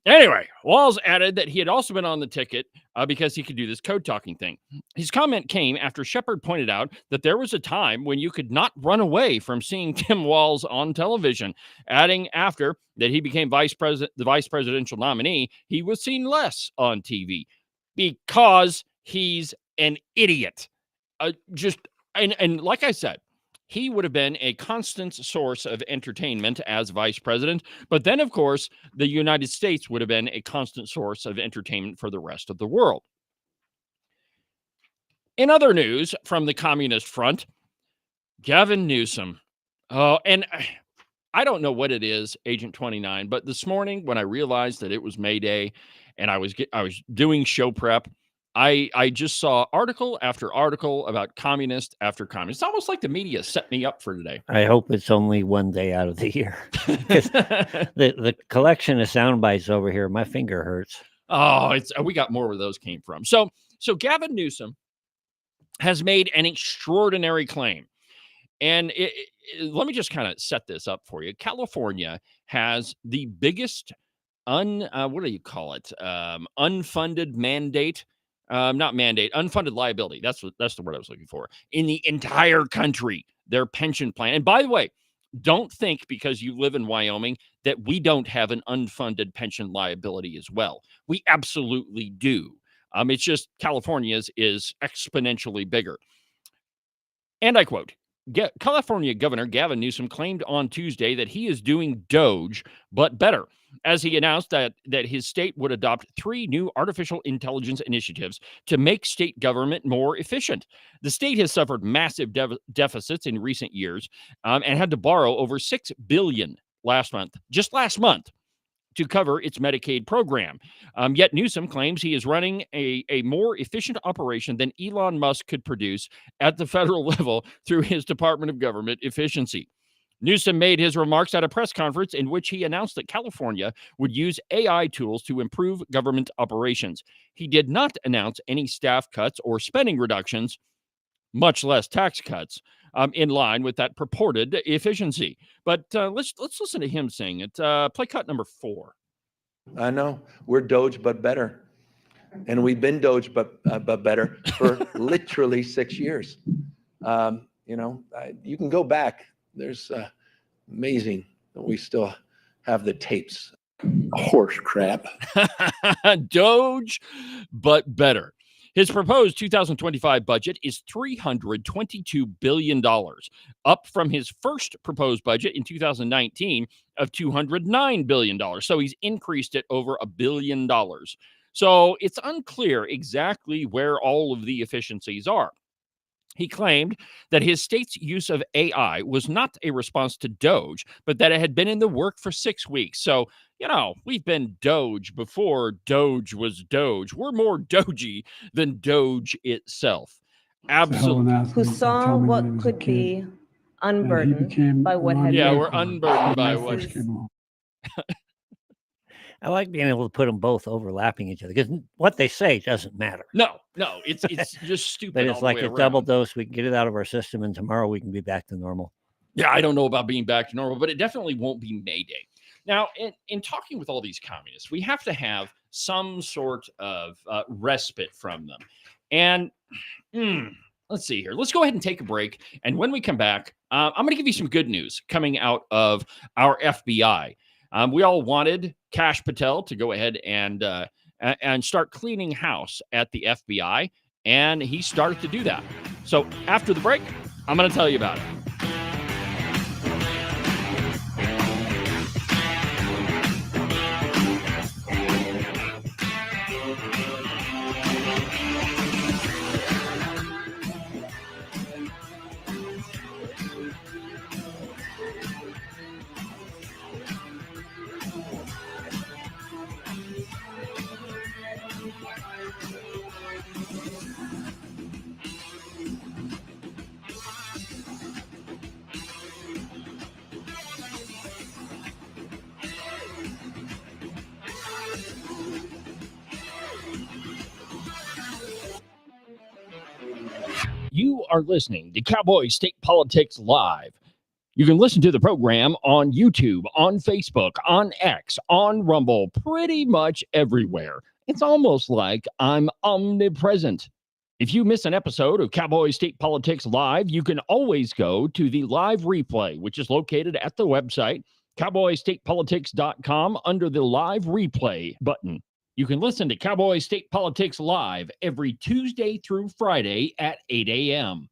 Anyway, Walz added that he had also been on the ticket because he could do this code talking thing. His comment came after Shepard pointed out that there was a time when you could not run away from seeing Tim Walz on television, adding after that he became the vice presidential nominee, he was seen less on TV because he's an idiot. And like I said, he would have been a constant source of entertainment as vice president. But then, of course, the United States would have been a constant source of entertainment for the rest of the world. In other news from the Communist Front, Gavin Newsom. Oh, and I don't know what it is, Agent 29, but this morning when I realized that it was May Day and I was doing show prep, I just saw article after article about communist after communist. It's almost like the media set me up for today. I hope it's only one day out of the year. Because the collection of sound bites over here, my finger hurts. Oh, we got more where those came from. So Gavin Newsom has made an extraordinary claim. And let me just kind of set this up for you. California has the biggest what do you call it? Unfunded mandate. Not mandate, unfunded liability. That's the word I was looking for. In the entire country, their pension plan. And by the way, don't think because you live in Wyoming that we don't have an unfunded pension liability as well. We absolutely do. It's just California's is exponentially bigger. And I quote, California Governor Gavin Newsom claimed on Tuesday that he is doing Doge, but better, as he announced that his state would adopt 3 new artificial intelligence initiatives to make state government more efficient. The state has suffered massive deficits in recent years and had to borrow over $6 billion last month, to cover its Medicaid program. Yet Newsom claims he is running a more efficient operation than Elon Musk could produce at the federal level through his Department of Government Efficiency. Newsom made his remarks at a press conference in which he announced that California would use AI tools to improve government operations. He did not announce any staff cuts or spending reductions, much less tax cuts, in line with that purported efficiency. But let's listen to him saying it. Play cut number 4. I know we're Doge, but better, and we've been Doge, but better for literally 6 years. You can go back. There's amazing that we still have the tapes. Horse crap. Doge, but better. His proposed 2025 budget is $322 billion, up from his first proposed budget in 2019 of $209 billion. So he's increased it over $1 billion. So it's unclear exactly where all of the efficiencies are. He claimed that his state's use of AI was not a response to Doge, but that it had been in the work for 6 weeks. So, we've been Doge before Doge was Doge. We're more Dogy than Doge itself. Absolutely. Who saw what could be unburdened by what had Yeah, been. we're unburdened by what. I like being able to put them both overlapping each other because what they say doesn't matter. No, it's just stupid. But it's all like the a way double around. dose. We can get it out of our system, and tomorrow we can be back to normal. Yeah, I don't know about being back to normal, but it definitely won't be May Day. Now, in talking with all these communists, we have to have some sort of respite from them. And let's see here. Let's go ahead and take a break. And when we come back, I'm going to give you some good news coming out of our FBI. We all wanted Kash Patel to go ahead and start cleaning house at the FBI, and he started to do that. So after the break, I'm going to tell you about it. You are listening to Cowboy State Politics Live. You can listen to the program on YouTube, on Facebook, on X, on Rumble, pretty much everywhere. It's almost like I'm omnipresent. If you miss an episode of Cowboy State Politics Live, you can always go to the live replay, which is located at the website, cowboystatepolitics.com, under the live replay button. You can listen to Cowboy State Politics Live every Tuesday through Friday at 8 a.m.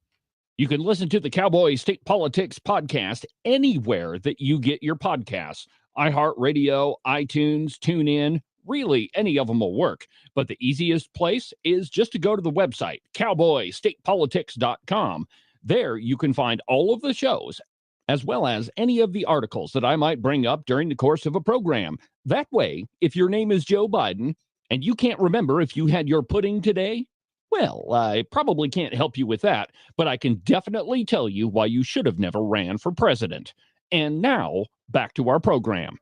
You can listen to the Cowboy State Politics podcast anywhere that you get your podcasts. iHeartRadio, iTunes, TuneIn, really any of them will work. But the easiest place is just to go to the website, cowboystatepolitics.com. There you can find all of the shows as well as any of the articles that I might bring up during the course of a program. That way, if your name is Joe Biden and you can't remember if you had your pudding today, well, I probably can't help you with that, but I can definitely tell you why you should have never ran for president. And now, back to our program.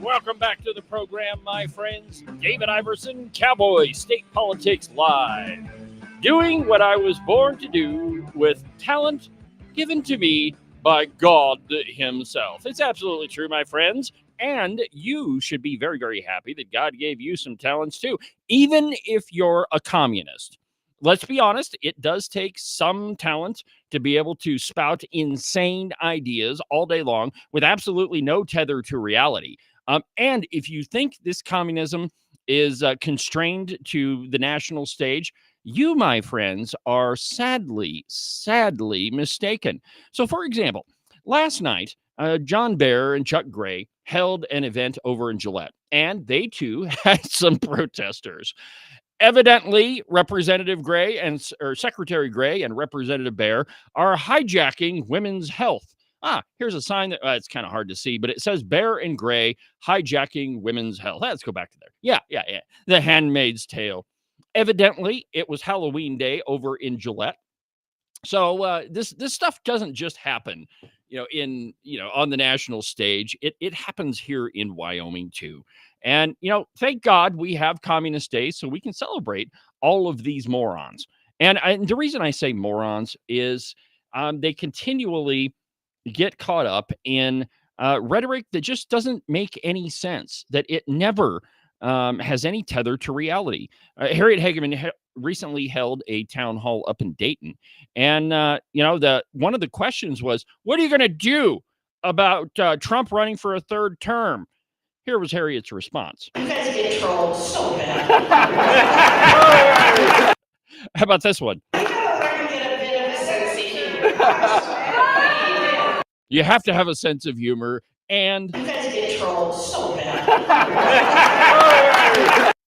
Welcome back to the program, my friends. David Iverson, Cowboy, State Politics Live. Doing what I was born to do with talent given to me by God himself. It's absolutely true, my friends. And you should be very, very happy that God gave you some talents too, even if you're a communist. Let's be honest, it does take some talent to be able to spout insane ideas all day long with absolutely no tether to reality. And if you think this communism is constrained to the national stage, you, my friends, are sadly mistaken. So, for example, last night, John Bear and Chuck Gray held an event over in Gillette, and they too had some protesters. Evidently, Representative Gray or Secretary Gray and Representative Bear are hijacking women's health. Here's a sign that it's kind of hard to see, but it says Bear and Gray hijacking women's health. Let's go back to there. Yeah. The Handmaid's Tale. Evidently, it was Halloween Day over in Gillette. So this stuff doesn't just happen, on the national stage. It happens here in Wyoming too. And thank God we have Communist Day so we can celebrate all of these morons. And the reason I say morons is they continually get caught up in rhetoric that just doesn't make any sense, that it never has any tether to reality. Harriet Hageman recently held a town hall up in Dayton. And, one of the questions was, what are you going to do about Trump running for a third term? Here was Harriet's response. You guys get trolled so bad. How about this one? You gotta learn to get a bit of a sense of humor. You have to have a sense of humor, and you guys get trolled so bad.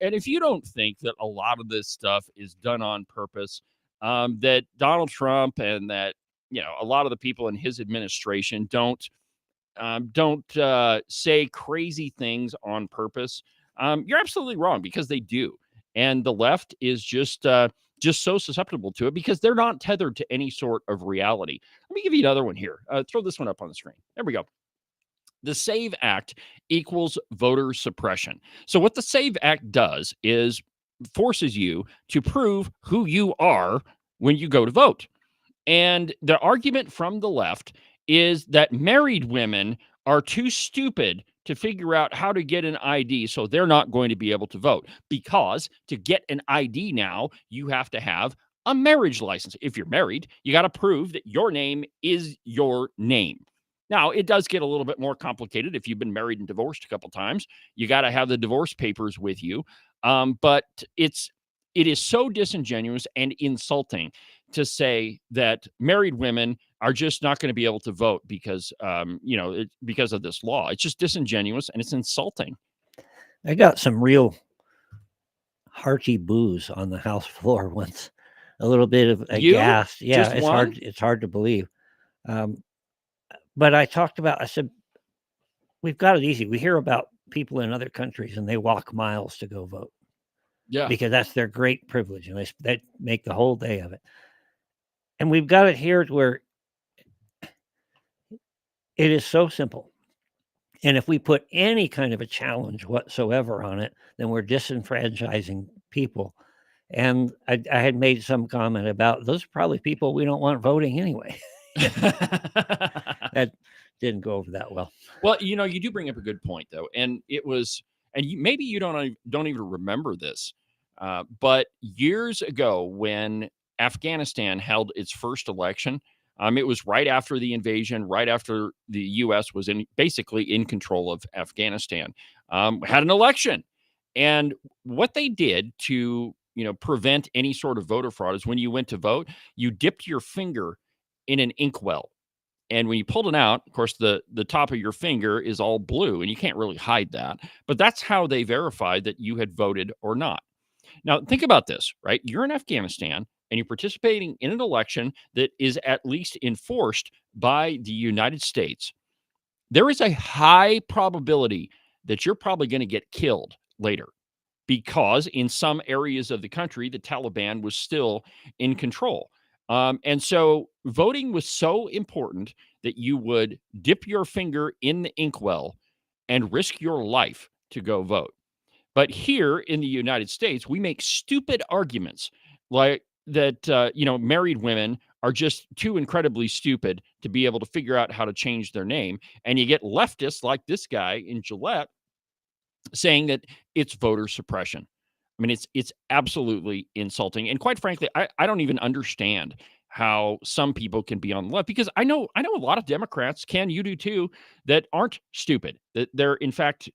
And if you don't think that a lot of this stuff is done on purpose, that Donald Trump and that a lot of the people in his administration don't say crazy things on purpose, you're absolutely wrong, because they do. And the left is just so susceptible to it because they're not tethered to any sort of reality. Let me give you another one here. Throw this one up on the screen. There we go. The SAVE Act equals voter suppression. So what the SAVE Act does is forces you to prove who you are when you go to vote. And the argument from the left is that married women are too stupid to figure out how to get an ID, so they're not going to be able to vote, because to get an ID now, you have to have a marriage license. If you're married, you got to prove that your name is your name. Now, it does get a little bit more complicated if you've been married and divorced a couple times. You got to have the divorce papers with you. But it is so disingenuous and insulting to say that married women are just not going to be able to vote because, because of this law. It's just disingenuous and it's insulting. I got some real hearty boos on the House floor once. A little bit of a gas. Yeah, just it's one? hard. It's hard to believe. But I said, we've got it easy. We hear about people in other countries and they walk miles to go vote. Yeah. Because that's their great privilege, and they make the whole day of it. And we've got it here where it is so simple. And if we put any kind of a challenge whatsoever on it, then we're disenfranchising people. And I had made some comment about those are probably people we don't want voting anyway. That didn't go over that well. Well, you do bring up a good point, though. And it was, and maybe you don't even remember this. But years ago, when Afghanistan held its first election, it was right after the invasion, right after the U.S. was basically in control of Afghanistan, had an election. And what they did to prevent any sort of voter fraud is when you went to vote, you dipped your finger in an inkwell. And when you pulled it out, of course, the top of your finger is all blue, and you can't really hide that. But that's how they verified that you had voted or not. Now, think about this, right? You're in Afghanistan and you're participating in an election that is at least enforced by the United States. There is a high probability that you're probably going to get killed later because in some areas of the country, the Taliban was still in control. And so voting was so important that you would dip your finger in the inkwell and risk your life to go vote. But here in the United States, we make stupid arguments like that, married women are just too incredibly stupid to be able to figure out how to change their name. And you get leftists like this guy in Gillette saying that it's voter suppression. I mean, it's absolutely insulting. And quite frankly, I don't even understand how some people can be on the left, because I know a lot of Democrats, Ken, you do too, that aren't stupid. That they're in fact,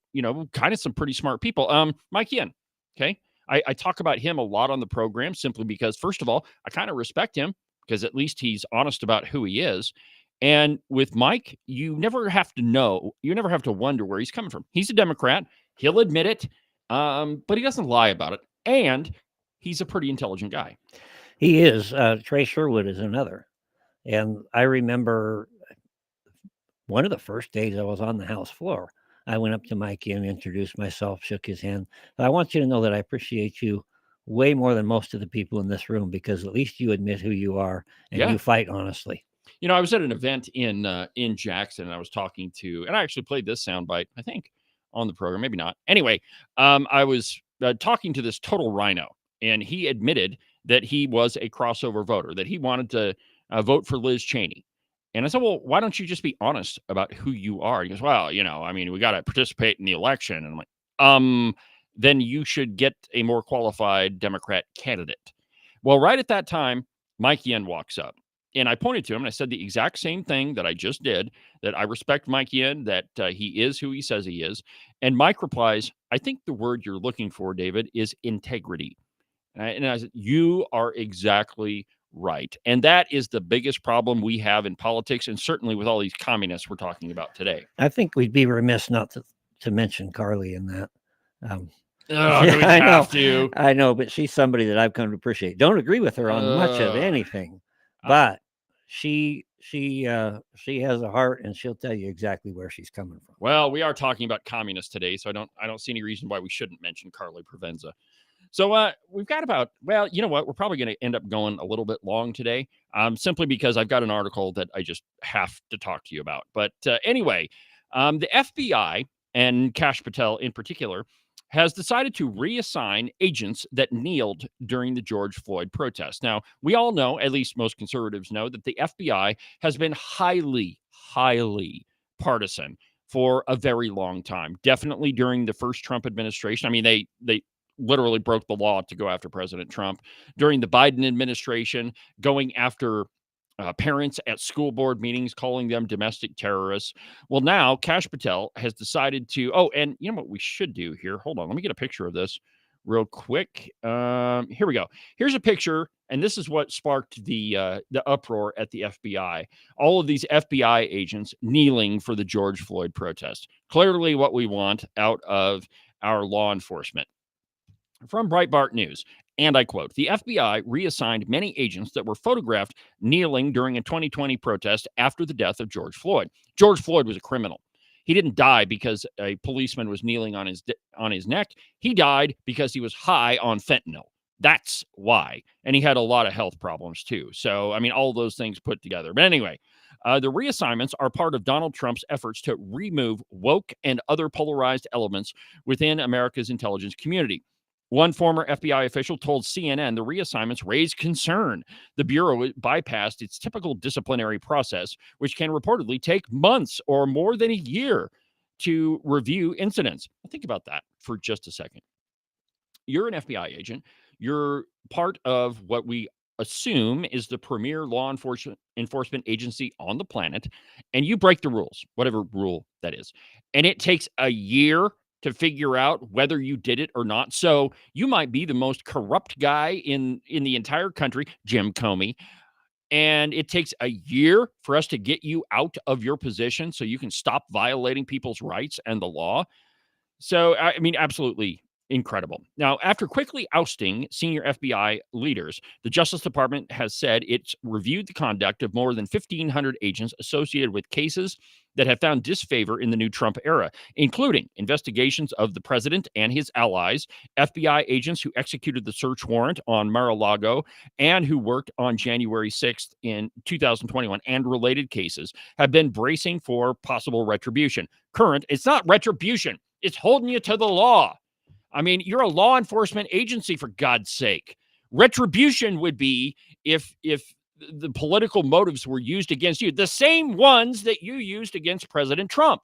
kind of some pretty smart people. Mike Yen, okay. I talk about him a lot on the program simply because, first of all, I kind of respect him because at least he's honest about who he is. And with Mike, you never have to wonder where he's coming from. He's a Democrat. He'll admit it, but he doesn't lie about it. And he's a pretty intelligent guy. He is. Trey Sherwood is another. And I remember one of the first days I was on the House floor, I went up to Mike and introduced myself, shook his hand. But I want you to know that I appreciate you way more than most of the people in this room, because at least you admit who you are and you fight honestly. I was at an event in Jackson, and I was talking to, and I actually played this soundbite, I think, on the program, maybe not. Anyway, I was talking to this total rhino, and he admitted that he was a crossover voter, that he wanted to vote for Liz Cheney. And I said, well, why don't you just be honest about who you are? He goes, well, we got to participate in the election. And I'm like, then you should get a more qualified Democrat candidate. Well, right at that time, Mike Yen walks up. And I pointed to him and I said the exact same thing that I just did, that I respect Mike Yen, that he is who he says he is. And Mike replies, I think the word you're looking for, David, is integrity. And I said, you are exactly right. And that is the biggest problem we have in politics, and certainly with all these communists we're talking about today. I think we'd be remiss not to mention Carly in that. Do we have to? I know, but she's somebody that I've come to appreciate. Don't agree with her on much of anything, but she has a heart, and she'll tell you exactly where she's coming from. Well, we are talking about communists today, so I don't see any reason why we shouldn't mention Carly Provenza. So we've got about, well, you know what? We're probably going to end up going a little bit long today, simply because I've got an article that I just have to talk to you about. But anyway, the FBI and Kash Patel in particular has decided to reassign agents that kneeled during the George Floyd protest. Now, we all know, at least most conservatives know, that the FBI has been highly, highly partisan for a very long time. Definitely during the first Trump administration. I mean, they literally broke the law to go after President Trump. During the Biden administration, going after parents at school board meetings, calling them domestic terrorists. Well, now Kash Patel has decided to, and you know what we should do here? Hold on, let me get a picture of this real quick. Here we go. Here's a picture, and this is what sparked the uproar at the FBI. All of these FBI agents kneeling for the George Floyd protest. Clearly what we want out of our law enforcement. From Breitbart News, and I quote, the FBI reassigned many agents that were photographed kneeling during a 2020 protest after the death of George Floyd. George Floyd was a criminal. He didn't die because a policeman was kneeling on his neck. He died because he was high on fentanyl. That's why. And he had a lot of health problems too. So, I mean, all those things put together. But anyway, the reassignments are part of Donald Trump's efforts to remove woke and other polarized elements within America's intelligence community. One former FBI official told CNN the reassignments raised concern. The Bureau bypassed its typical disciplinary process, which can reportedly take months or more than a year to review incidents. Think about that for just a second. you're an FBI agent. You're part of what we assume is the premier law enforcement agency on the planet, and you break the rules, whatever rule that is. And it takes a year to figure out whether you did it or not. So you might be the most corrupt guy in the entire country, Jim Comey, and it takes a year for us to get you out of your position so you can stop violating people's rights and the law. So, I mean, absolutely incredible. Now, after quickly ousting senior FBI leaders, the Justice Department has said it's reviewed the conduct of more than 1,500 agents associated with cases that have found disfavor in the new Trump era, including investigations of the president and his allies, FBI agents who executed the search warrant on Mar-a-Lago and who worked on January 6th in 2021, and related cases have been bracing for possible retribution. It's not retribution. It's holding you to the law. I mean, you're a law enforcement agency, for God's sake. Retribution would be if the political motives were used against you, the same ones that you used against President Trump.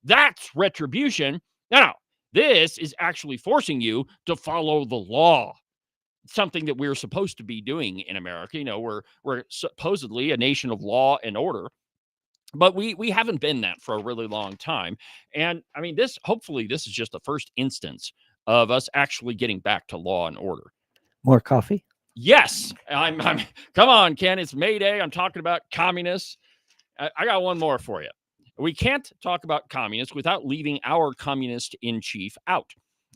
That's retribution. Now, this is actually forcing you to follow the law, something that we're supposed to be doing in America. You know, we're supposedly a nation of law and order. But we haven't been that for a really long time. And I mean, hopefully this is just the first instance of us actually getting back to law and order. More coffee? Yes. I'm come on, Ken. It's May Day. I'm talking about communists. I got one more for you. We can't talk about communists without leaving our communist in chief out.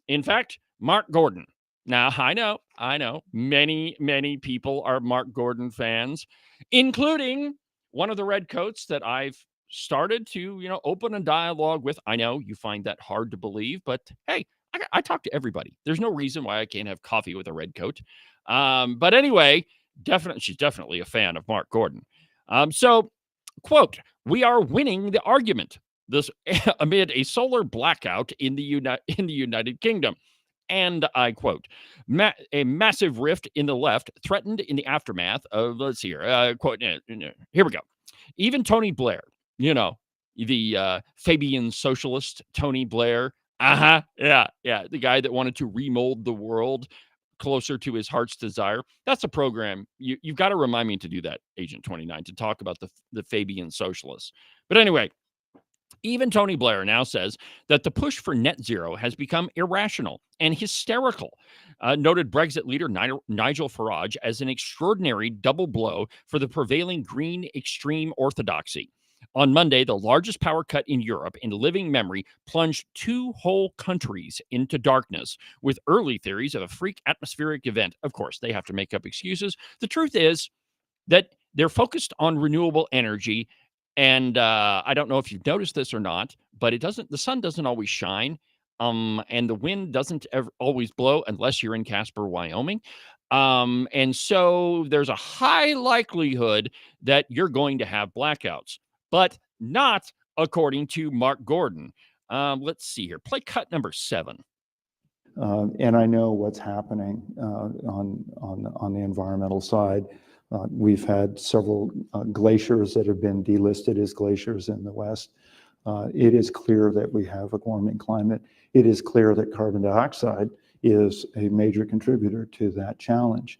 In fact, Mark Gordon. Now, I know, many people are Mark Gordon fans, including one of the redcoats that I've started to, open a dialogue with. I know you find that hard to believe, but hey, I talk to everybody. There's no reason why I can't have coffee with a redcoat. But anyway, she's definitely a fan of Mark Gordon. So, quote, "We are winning the argument this amid a solar blackout in the United Kingdom." And I quote, "A massive rift in the left threatened in the aftermath of," let's see here, quote, here we go. "Even Tony Blair, the Fabian socialist Tony Blair, yeah, the guy that wanted to remold the world closer to his heart's desire. That's a program. You've got to remind me to do that, Agent 29, to talk about the Fabian socialists. But anyway, even Tony Blair now says that the push for net zero has become irrational and hysterical, noted Brexit leader Nigel Farage as an extraordinary double blow for the prevailing green extreme orthodoxy. On Monday, the largest power cut in Europe in living memory plunged 2 whole countries into darkness, with early theories of a freak atmospheric event. Of course, they have to make up excuses. The truth is that they're focused on renewable energy. And I don't know if you've noticed this or not, but the sun doesn't always shine. And the wind doesn't always blow unless you're in Casper, Wyoming. And so there's a high likelihood that you're going to have blackouts, but not according to Mark Gordon. Let's see here. Play cut number 7. And I know what's happening on the environmental side. We've had several glaciers that have been delisted as glaciers in the West. It is clear that we have a warming climate. It is clear that carbon dioxide is a major contributor to that challenge.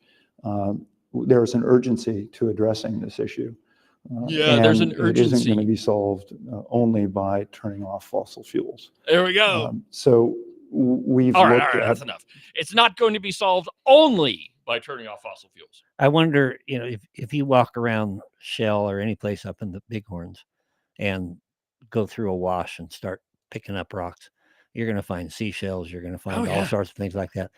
There's an urgency to addressing this issue. There's an urgency. It isn't going to be solved only by turning off fossil fuels. There we go. So we've all looked right, at. that's enough. It's not going to be solved only by turning off fossil fuels. I wonder, if you walk around Shell or any place up in the Bighorns and go through a wash and start picking up rocks, you're going to find seashells. You're going to find all sorts of things like that.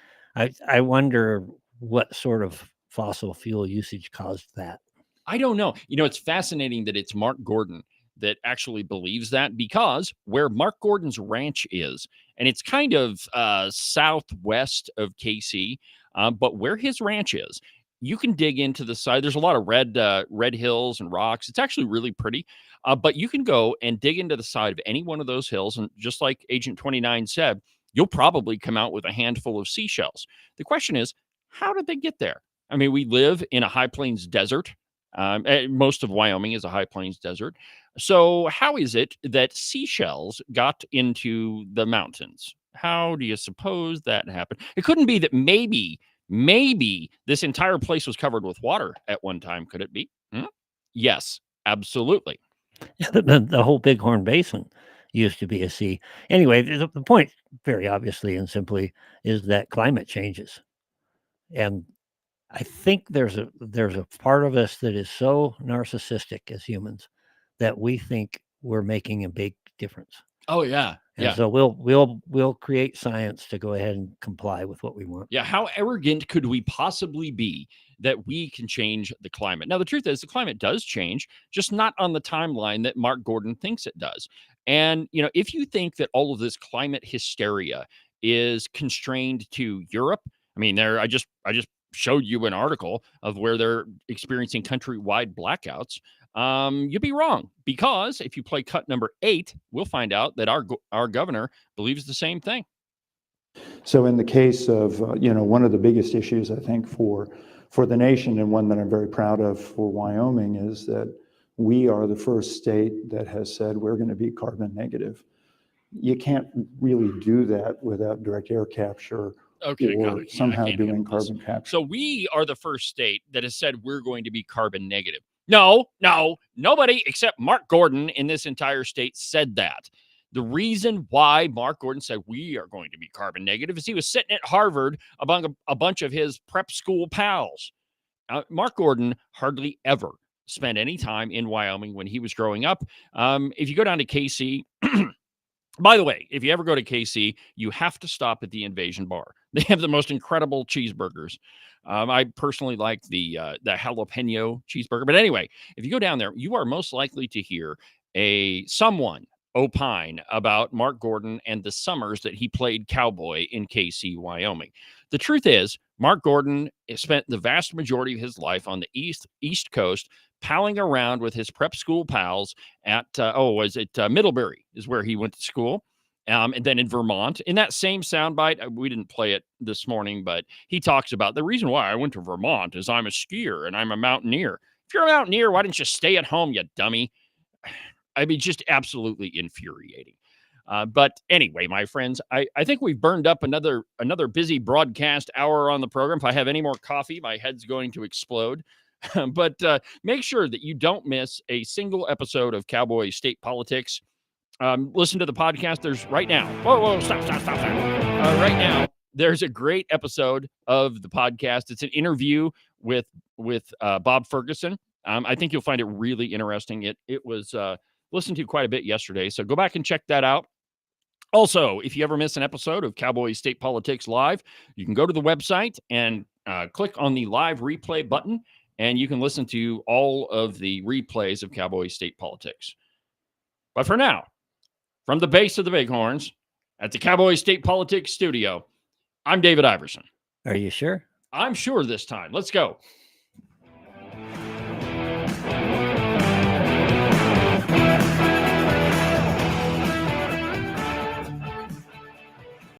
I wonder what sort of fossil fuel usage caused that. I don't know. It's fascinating that it's Mark Gordon that actually believes that, because where Mark Gordon's ranch is, and it's kind of southwest of KC, but where his ranch is, you can dig into the side. There's a lot of red hills and rocks. It's actually really pretty, but you can go and dig into the side of any one of those hills, and just like Agent 29 said, you'll probably come out with a handful of seashells. The question is, how did they get there? I mean, we live in a high plains desert. Most of Wyoming is a high plains desert. So how is it that seashells got into the mountains? How do you suppose that happened? It couldn't be that maybe this entire place was covered with water at one time. Could it be? Yes, absolutely. The whole Bighorn Basin used to be a sea. Anyway, the point, very obviously and simply, is that climate changes. And I think there's a part of us that is so narcissistic as humans that we think we're making a big difference. Oh yeah. And so we'll create science to go ahead and comply with what we want. Yeah, how arrogant could we possibly be that we can change the climate? Now, the truth is the climate does change, just not on the timeline that Mark Gordon thinks it does. And, if you think that all of this climate hysteria is constrained to Europe, I mean, I just showed you an article of where they're experiencing countrywide blackouts. You'd be wrong, because if you play cut number 8, we'll find out that our governor believes the same thing. So in the case of, one of the biggest issues, I think, for the nation, and one that I'm very proud of for Wyoming, is that we are the first state that has said we're going to be carbon negative. You can't really do that without direct air capture or somehow doing carbon capture. So we are the first state that has said we're going to be carbon negative. No, nobody except Mark Gordon in this entire state said that. The reason why Mark Gordon said we are going to be carbon negative is he was sitting at Harvard among a bunch of his prep school pals. Mark Gordon hardly ever spent any time in Wyoming when he was growing up. If you go down to KC, by the way, if you ever go to KC, you have to stop at the Invasion Bar. They have the most incredible cheeseburgers. I personally like the jalapeno cheeseburger. But anyway, if you go down there, you are most likely to hear someone opine about Mark Gordon and the summers that he played cowboy in KC, Wyoming. The truth is, Mark Gordon spent the vast majority of his life on the East Coast, palling around with his prep school pals at, Middlebury is where he went to school. And then in Vermont, in that same soundbite, we didn't play it this morning, but he talks about the reason why I went to Vermont is I'm a skier and I'm a mountaineer. If you're a mountaineer, why didn't you stay at home, you dummy? I mean, just absolutely infuriating. But anyway, my friends, I think we've burned up another busy broadcast hour on the program. If I have any more coffee, my head's going to explode. But make sure that you don't miss a single episode of Cowboy State Politics. Listen to the podcast. There's right now. Whoa, stop. Right now, there's a great episode of the podcast. It's an interview with Bob Ferguson. I think you'll find it really interesting. It was listened to quite a bit yesterday, so go back and check that out. Also, if you ever miss an episode of Cowboy State Politics Live, you can go to the website and click on the live replay button, and you can listen to all of the replays of Cowboy State Politics. But for now, from the base of the Bighorns at the Cowboy State Politics studio, I'm David Iverson. Are you sure? I'm sure this time. Let's go.